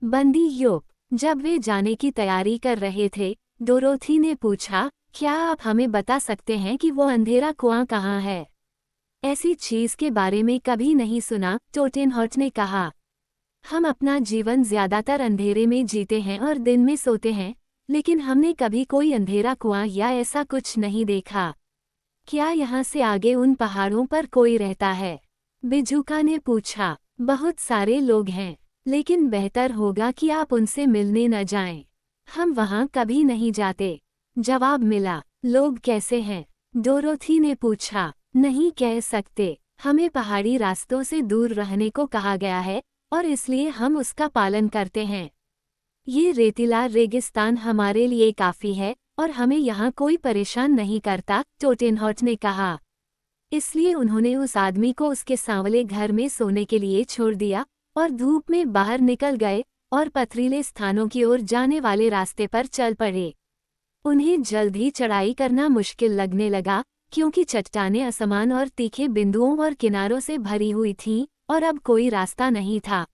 बंदी योप। जब वे जाने की तैयारी कर रहे थे, डोरोथी ने पूछा, क्या आप हमें बता सकते हैं कि वो अंधेरा कुआं कहाँ है? ऐसी चीज के बारे में कभी नहीं सुना, टोटेनहॉर्ट ने कहा। हम अपना जीवन ज्यादातर अंधेरे में जीते हैं और दिन में सोते हैं, लेकिन हमने कभी कोई अंधेरा कुआं या ऐसा कुछ नहीं देखा। क्या यहाँ से आगे उन पहाड़ों पर कोई रहता है? बिजूका ने पूछा। बहुत सारे लोग हैं, लेकिन बेहतर होगा कि आप उनसे मिलने न जाएं। हम वहाँ कभी नहीं जाते। जवाब मिला। लोग कैसे हैं? डोरोथी ने पूछा। नहीं कह सकते। हमें पहाड़ी रास्तों से दूर रहने को कहा गया है, और इसलिए हम उसका पालन करते हैं। ये रेतीला रेगिस्तान हमारे लिए काफी है, और हमें यहाँ कोई परेशान नहीं करता, टोटेनहॉर्ट ने कहा। इसलिए उन्होंने उस आदमी को उसके सांवले घर में सोने के लिए छोड़ दिया, और धूप में बाहर निकल गए, और पथरीले स्थानों की ओर जाने वाले रास्ते पर चल पड़े। उन्हें जल्द ही चढ़ाई करना मुश्किल लगने लगा, क्योंकि चट्टानें असमान और तीखे बिंदुओं और किनारों से भरी हुई थीं, और अब कोई रास्ता नहीं था।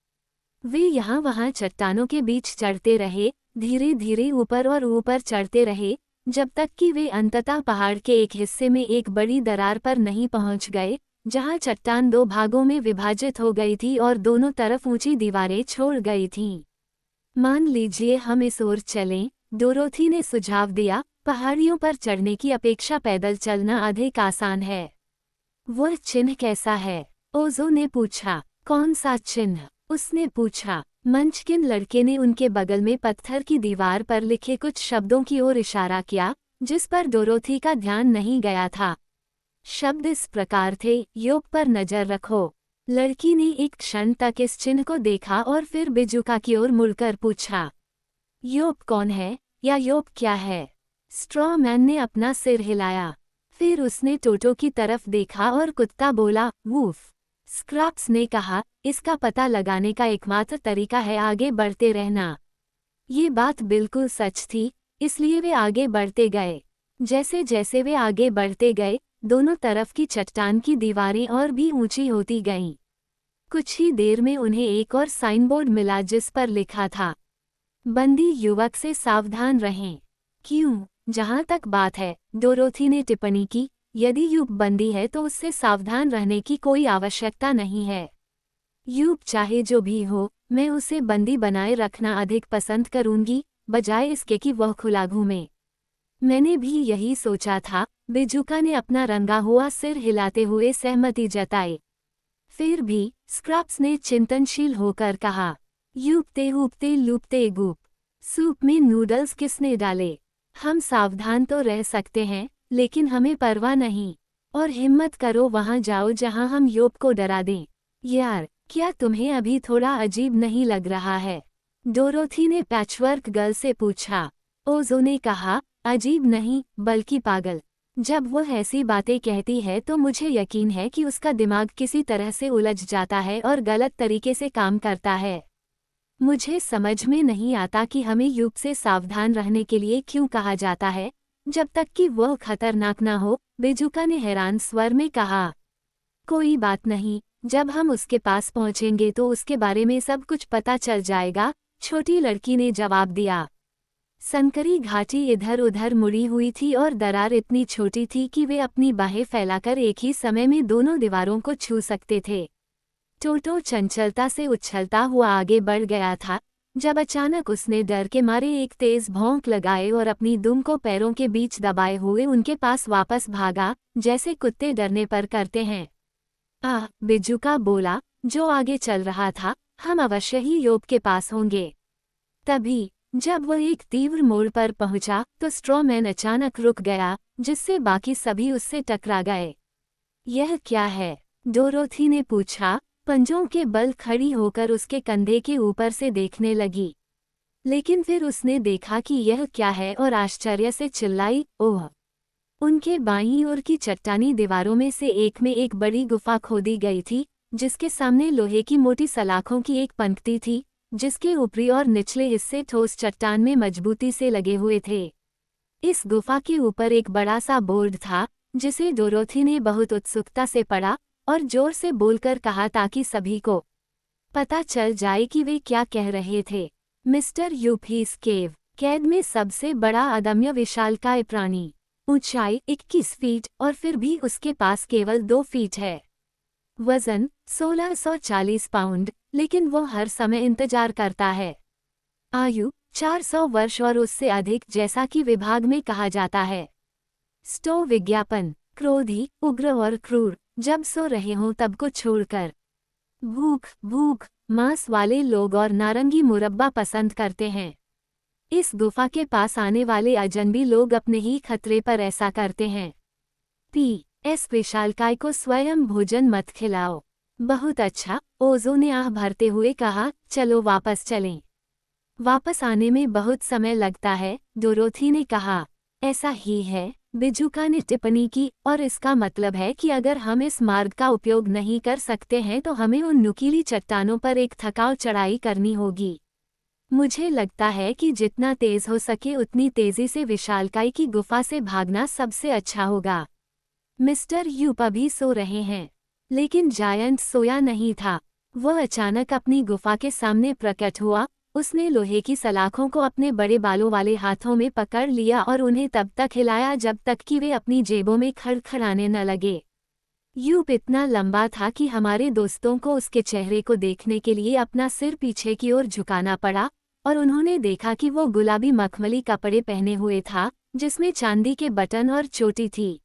वे यहाँ वहाँ चट्टानों के बीच चढ़ते रहे, धीरे धीरे ऊपर और ऊपर चढ़ते रहे, जब तक कि वे अंततः पहाड़ के एक हिस्से में एक बड़ी दरार पर नहीं पहुँच गए, जहाँ चट्टान दो भागों में विभाजित हो गई थी और दोनों तरफ ऊंची दीवारें छोड़ गई थीं। मान लीजिए हम इस ओर चलें, डोरोथी ने सुझाव दिया। पहाड़ियों पर चढ़ने की अपेक्षा पैदल चलना अधिक आसान है। वह चिन्ह कैसा है? ओजो ने पूछा। कौन सा चिन्ह? उसने पूछा। मंचकिन लड़के ने उनके बगल में पत्थर की दीवार पर लिखे कुछ शब्दों की ओर इशारा किया, जिस पर डोरोथी का ध्यान नहीं गया था। शब्द इस प्रकार थे, योप पर नजर रखो। लड़की ने एक क्षण तक इस चिन्ह को देखा और फिर बिजुका की ओर मुड़कर पूछा, योप कौन है, या योप क्या है? स्ट्रॉ मैन ने अपना सिर हिलाया। फिर उसने टोटो की तरफ देखा और कुत्ता बोला, वूफ। स्क्रैप्स ने कहा, इसका पता लगाने का एकमात्र तरीका है आगे बढ़ते रहना। ये बात बिल्कुल सच थी, इसलिए वे आगे बढ़ते गए। जैसे जैसे वे आगे बढ़ते गए, दोनों तरफ की चट्टान की दीवारें और भी ऊंची होती गईं। कुछ ही देर में उन्हें एक और साइनबोर्ड मिला जिस पर लिखा था, बंदी युवक से सावधान रहें। क्यों? जहां तक बात है, डोरोथी ने टिप्पणी की, यदि यूप बंदी है तो उससे सावधान रहने की कोई आवश्यकता नहीं है। यूप चाहे जो भी हो, मैं उसे बंदी बनाए रखना अधिक पसंद करूंगी, बजाय इसके कि वह खुला घूमे। मैंने भी यही सोचा था, बिजुका ने अपना रंगा हुआ सिर हिलाते हुए सहमति जताई। फिर भी, स्क्रैप्स ने चिंतनशील होकर कहा, यूपते हूपते लूपते गुप। सूप में नूडल्स किसने डाले? हम सावधान तो रह सकते हैं, लेकिन हमें परवाह नहीं। और हिम्मत करो वहां जाओ जहां हम योप को डरा दें। यार, क्या तुम्हें अभी थोड़ा अजीब नहीं लग रहा है? डोरोथी ने पैचवर्क गर्ल से पूछा। ओजो ने कहा, अजीब नहीं, बल्कि पागल। जब वह ऐसी बातें कहती है तो मुझे यकीन है कि उसका दिमाग किसी तरह से उलझ जाता है और गलत तरीके से काम करता है। मुझे समझ में नहीं आता कि हमें युग से सावधान रहने के लिए क्यों कहा जाता है, जब तक कि वह खतरनाक ना हो, बिजुका ने हैरान स्वर में कहा। कोई बात नहीं, जब हम उसके पास पहुंचेंगे तो उसके बारे में सब कुछ पता चल जाएगा, छोटी लड़की ने जवाब दिया। संकरी घाटी इधर उधर मुड़ी हुई थी और दरार इतनी छोटी थी कि वे अपनी बाहें फैलाकर एक ही समय में दोनों दीवारों को छू सकते थे। टोटो चंचलता से उछलता हुआ आगे बढ़ गया था, जब अचानक उसने डर के मारे एक तेज भौंक लगाए और अपनी दुम को पैरों के बीच दबाए हुए उनके पास वापस भागा, जैसे कुत्ते डरने पर करते हैं। बिजुका बोला, जो आगे चल रहा था, हम अवश्य ही योप के पास होंगे। तभी, जब वह एक तीव्र मोड़ पर पहुंचा, तो स्ट्रॉमैन अचानक रुक गया, जिससे बाकी सभी उससे टकरा गए। यह क्या है? डोरोथी ने पूछा, पंजों के बल खड़ी होकर उसके कंधे के ऊपर से देखने लगी। लेकिन फिर उसने देखा कि यह क्या है और आश्चर्य से चिल्लाई, ओह! उनके बाईं ओर की चट्टानी दीवारों में से एक में एक बड़ी गुफा खोदी गई थी, जिसके सामने लोहे की मोटी सलाखों की एक पंक्ति थी, जिसके ऊपरी और निचले हिस्से ठोस चट्टान में मजबूती से लगे हुए थे। इस गुफा के ऊपर एक बड़ा सा बोर्ड था, जिसे डोरोथी ने बहुत उत्सुकता से पढ़ा और जोर से बोलकर कहा ताकि सभी को पता चल जाए कि वे क्या कह रहे थे। मिस्टर यूपीस केव, कैद में सबसे बड़ा अदम्य विशालकाय प्राणी। ऊंचाई 21 फीट और फिर भी उसके पास केवल 2 फीट है। वजन 1640 पाउंड, लेकिन वो हर समय इंतजार करता है। आयु 400 वर्ष और उससे अधिक, जैसा कि विभाग में कहा जाता है। स्टो विज्ञापन, क्रोधी, उग्र और क्रूर, जब सो रहे हों तब को छोड़कर। भूख भूख, मांस वाले लोग और नारंगी मुरब्बा पसंद करते हैं। इस गुफा के पास आने वाले अजनबी लोग अपने ही खतरे पर ऐसा करते हैं। PS विशालकाय को स्वयं भोजन मत खिलाओ। बहुत अच्छा, ओजो ने आह भरते हुए कहा, चलो वापस चलें। वापस आने में बहुत समय लगता है, डोरोथी ने कहा। ऐसा ही है, बिजुका ने टिप्पणी की, और इसका मतलब है कि अगर हम इस मार्ग का उपयोग नहीं कर सकते हैं तो हमें उन नुकीली चट्टानों पर एक थकाऊ चढ़ाई करनी होगी। मुझे लगता है कि जितना तेज हो सके उतनी तेजी से विशालकाय की गुफा से भागना सबसे अच्छा होगा। मिस्टर यूप अभी सो रहे हैं, लेकिन जायंट सोया नहीं था। वह अचानक अपनी गुफा के सामने प्रकट हुआ। उसने लोहे की सलाखों को अपने बड़े बालों वाले हाथों में पकड़ लिया और उन्हें तब तक हिलाया जब तक कि वे अपनी जेबों में खड़खड़ाने न लगे। यूप इतना लंबा था कि हमारे दोस्तों को उसके चेहरे को देखने के लिए अपना सिर पीछे की ओर झुकाना पड़ा, और उन्होंने देखा कि वो गुलाबी मखमली कपड़े पहने हुए था, जिसमें चांदी के बटन और चोटी थी।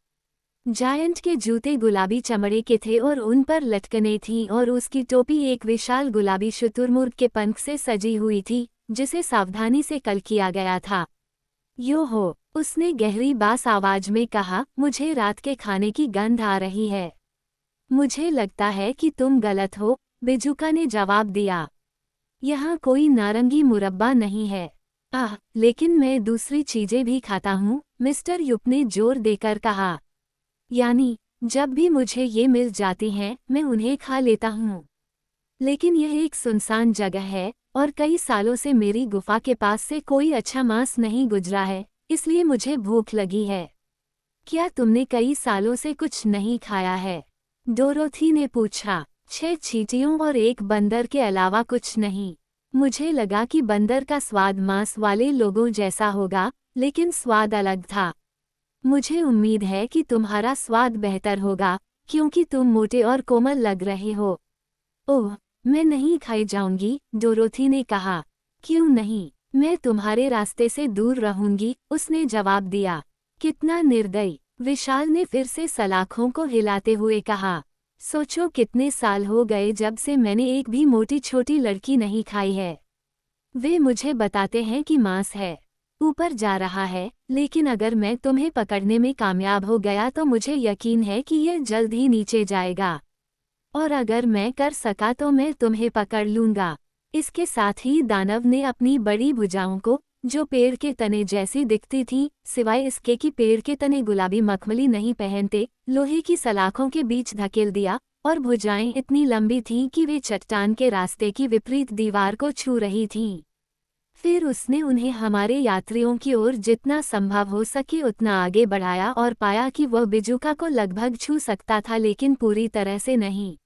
जायंट के जूते गुलाबी चमड़े के थे और उन पर लटकनें थीं, और उसकी टोपी एक विशाल गुलाबी शुतुरमुर्ग के पंख से सजी हुई थी, जिसे सावधानी से कल किया गया था। यो हो, उसने गहरी बास आवाज में कहा, मुझे रात के खाने की गंध आ रही है। मुझे लगता है कि तुम गलत हो, बिजुका ने जवाब दिया। यहाँ कोई नारंगी मुरब्बा नहीं है। लेकिन मैं दूसरी चीजें भी खाता हूँ, मिस्टर यूप ने जोर देकर कहा। यानी, जब भी मुझे ये मिल जाती हैं, मैं उन्हें खा लेता हूँ। लेकिन यह एक सुनसान जगह है, और कई सालों से मेरी गुफा के पास से कोई अच्छा मांस नहीं गुजरा है, इसलिए मुझे भूख लगी है। क्या तुमने कई सालों से कुछ नहीं खाया है? डोरोथी ने पूछा। 6 चींटियों और एक बंदर के अलावा कुछ नहीं। मुझे लगा कि बंदर का स्वाद मांस वाले लोगों जैसा होगा, लेकिन स्वाद अलग था। मुझे उम्मीद है कि तुम्हारा स्वाद बेहतर होगा, क्योंकि तुम मोटे और कोमल लग रहे हो। ओह, मैं नहीं खाई जाऊंगी, डोरोथी ने कहा। क्यों नहीं? मैं तुम्हारे रास्ते से दूर रहूंगी, उसने जवाब दिया। कितना निर्दयी, विशाल ने फिर से सलाखों को हिलाते हुए कहा। सोचो कितने साल हो गए जब से मैंने एक भी मोटी छोटी लड़की नहीं खाई है। वे मुझे बताते हैं कि मांस है, ऊपर जा रहा है, लेकिन अगर मैं तुम्हें पकड़ने में कामयाब हो गया तो मुझे यकीन है कि यह जल्द ही नीचे जाएगा। और अगर मैं कर सका तो मैं तुम्हें पकड़ लूंगा। इसके साथ ही दानव ने अपनी बड़ी भुजाओं को, जो पेड़ के तने जैसी दिखती थीं, सिवाय इसके कि पेड़ के तने गुलाबी मखमली नहीं पहनते, लोहे की सलाखों के बीच धकेल दिया, और भुजाएं इतनी लंबी थीं कि वे चट्टान के रास्ते की विपरीत दीवार को छू रही थीं। फिर उसने उन्हें हमारे यात्रियों की ओर जितना संभव हो सके उतना आगे बढ़ाया और पाया कि वह बिजुका को लगभग छू सकता था, लेकिन पूरी तरह से नहीं।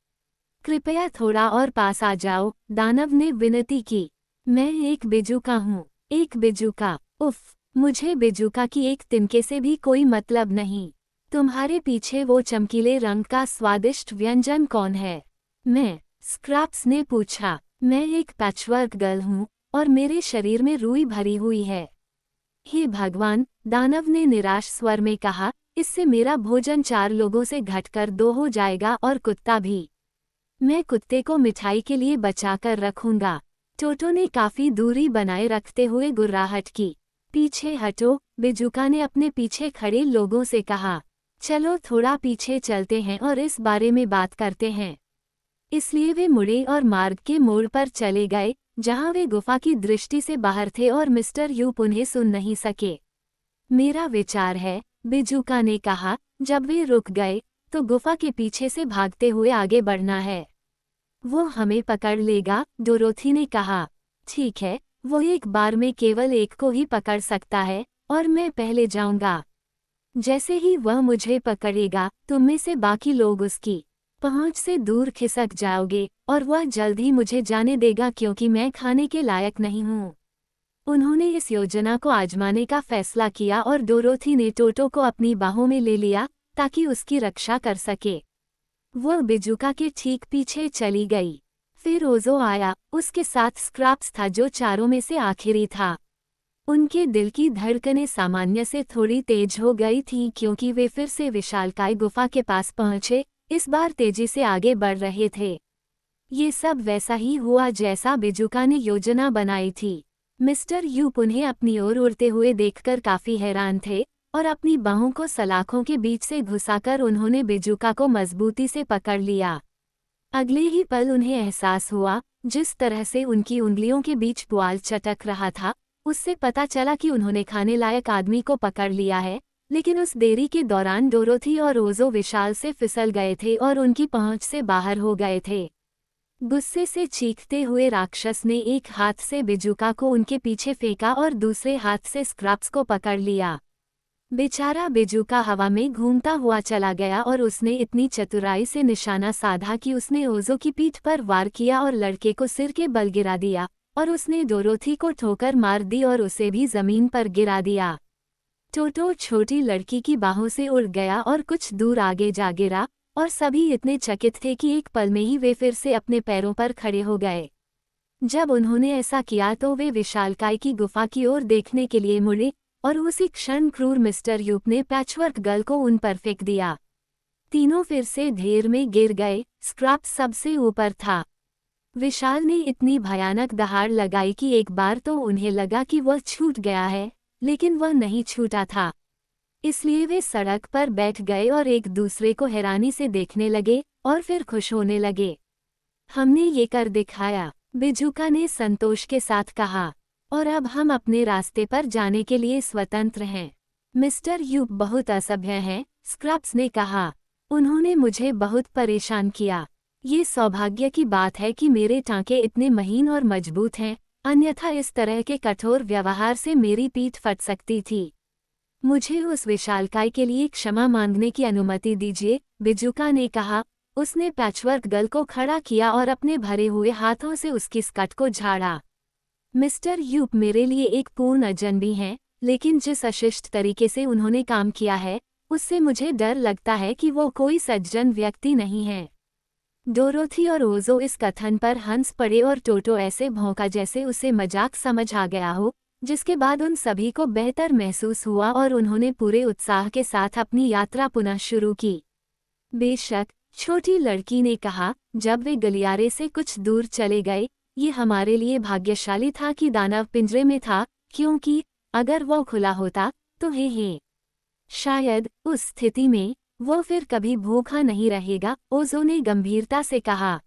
कृपया थोड़ा और पास आ जाओ, दानव ने विनती की। मैं एक बिजुका हूँ। एक बिजुका? उफ, मुझे बिजुका की एक तिनके से भी कोई मतलब नहीं। तुम्हारे पीछे वो चमकीले रंग का स्वादिष्ट व्यंजन कौन है? मैं, स्क्रैप्स ने पूछा। मैं एक पैचवर्क गर्ल हूँ, और मेरे शरीर में रुई भरी हुई है। हे भगवान, दानव ने निराश स्वर में कहा, इससे मेरा भोजन 4 लोगों से घटकर 2 हो जाएगा, और कुत्ता भी। मैं कुत्ते को मिठाई के लिए बचाकर रखूंगा। टोटो ने काफी दूरी बनाए रखते हुए गुर्राहट की। पीछे हटो, बिजुका ने अपने पीछे खड़े लोगों से कहा। चलो थोड़ा पीछे चलते हैं और इस बारे में बात करते हैं। इसलिए वे मुड़े और मार्ग के मोड़ पर चले गए, जहां वे गुफा की दृष्टि से बाहर थे और मिस्टर यूप उन्हें सुन नहीं सके। मेरा विचार है, बिजुका ने कहा, जब वे रुक गए, तो गुफा के पीछे से भागते हुए आगे बढ़ना है। वो हमें पकड़ लेगा, डोरोथी ने कहा। ठीक है, वो एक बार में केवल एक को ही पकड़ सकता है, और मैं पहले जाऊंगा। जैसे ही वह मुझे पकड़ेगा, तुम में से बाकी लोग उसकी पहुंच से दूर खिसक जाओगे, और वह जल्द ही मुझे जाने देगा क्योंकि मैं खाने के लायक नहीं हूँ। उन्होंने इस योजना को आजमाने का फैसला किया और डोरोथी ने टोटो को अपनी बाहों में ले लिया ताकि उसकी रक्षा कर सके। वो बिजुका के ठीक पीछे चली गई। फिर ओजो आया, उसके साथ स्क्रैप्स था जो चारों में से आखिरी था। उनके दिल की धड़कनें सामान्य से थोड़ी तेज हो गई थीं क्योंकि वे फिर से विशालकाय गुफा के पास पहुंचे, इस बार तेजी से आगे बढ़ रहे थे। ये सब वैसा ही हुआ जैसा बिजुका ने योजना बनाई थी। मिस्टर यूप उन्हें अपनी ओर उड़ते हुए देखकर काफी हैरान थे और अपनी बाहों को सलाखों के बीच से घुसाकर उन्होंने बिजुका को मजबूती से पकड़ लिया। अगले ही पल उन्हें एहसास हुआ, जिस तरह से उनकी उंगलियों के बीच पुआल चटक रहा था, उससे पता चला कि उन्होंने खाने लायक आदमी को पकड़ लिया है। लेकिन उस देरी के दौरान डोरोथी और ओजो विशाल से फिसल गए थे और उनकी पहुंच से बाहर हो गए थे। गुस्से से चीखते हुए राक्षस ने एक हाथ से बिजुका को उनके पीछे फेंका और दूसरे हाथ से स्क्रैप्स को पकड़ लिया। बेचारा बिजुका हवा में घूमता हुआ चला गया और उसने इतनी चतुराई से निशाना साधा कि उसने ओजो की पीठ पर वार किया और लड़के को सिर के बल गिरा दिया और उसने डोरोथी को ठोकर मार दी और उसे भी जमीन पर गिरा दिया। टोटो छोटी लड़की की बाहों से उड़ गया और कुछ दूर आगे जा गिरा और सभी इतने चकित थे कि एक पल में ही वे फिर से अपने पैरों पर खड़े हो गए। जब उन्होंने ऐसा किया तो वे विशालकाय की गुफा की ओर देखने के लिए मुड़े और उसी क्षण क्रूर मिस्टर यूप ने पैचवर्क गर्ल को उन पर फेंक दिया। तीनों फिर से ढेर में गिर गए। स्क्रैप्स सबसे ऊपर था। विशाल ने इतनी भयानक दहाड़ लगाई कि एक बार तो उन्हें लगा कि वह छूट गया है, लेकिन वह नहीं छूटा था। इसलिए वे सड़क पर बैठ गए और एक दूसरे को हैरानी से देखने लगे और फिर खुश होने लगे। हमने ये कर दिखाया, बिजुका ने संतोष के साथ कहा, और अब हम अपने रास्ते पर जाने के लिए स्वतंत्र हैं। मिस्टर यूप बहुत असभ्य हैं, स्क्रैप्स ने कहा। उन्होंने मुझे बहुत परेशान किया। ये सौभाग्य की बात है कि मेरे टांके इतने महीन और मजबूत हैं, अन्यथा इस तरह के कठोर व्यवहार से मेरी पीठ फट सकती थी। मुझे उस विशालकाय के लिए क्षमा मांगने की अनुमति दीजिए, बिजुका ने कहा। उसने पैचवर्क गर्ल को खड़ा किया और अपने भरे हुए हाथों से उसकी स्कर्ट को झाड़ा। मिस्टर यूप मेरे लिए एक पूर्ण अजनबी हैं, लेकिन जिस अशिष्ट तरीके से उन्होंने काम किया है, उससे मुझे डर लगता है कि वो कोई सज्जन व्यक्ति नहीं है। डोरोथी और ओजो इस कथन पर हंस पड़े और टोटो ऐसे भौंका जैसे उसे मजाक समझ आ गया हो, जिसके बाद उन सभी को बेहतर महसूस हुआ और उन्होंने पूरे उत्साह के साथ अपनी यात्रा पुनः शुरू की। बेशक, छोटी लड़की ने कहा, जब वे गलियारे से कुछ दूर चले गए, ये हमारे लिए भाग्यशाली था कि दानव पिंजरे में था, क्योंकि अगर वो खुला होता तो हे शायद उस स्थिति में वो फिर कभी भूखा नहीं रहेगा, ओजो ने गंभीरता से कहा।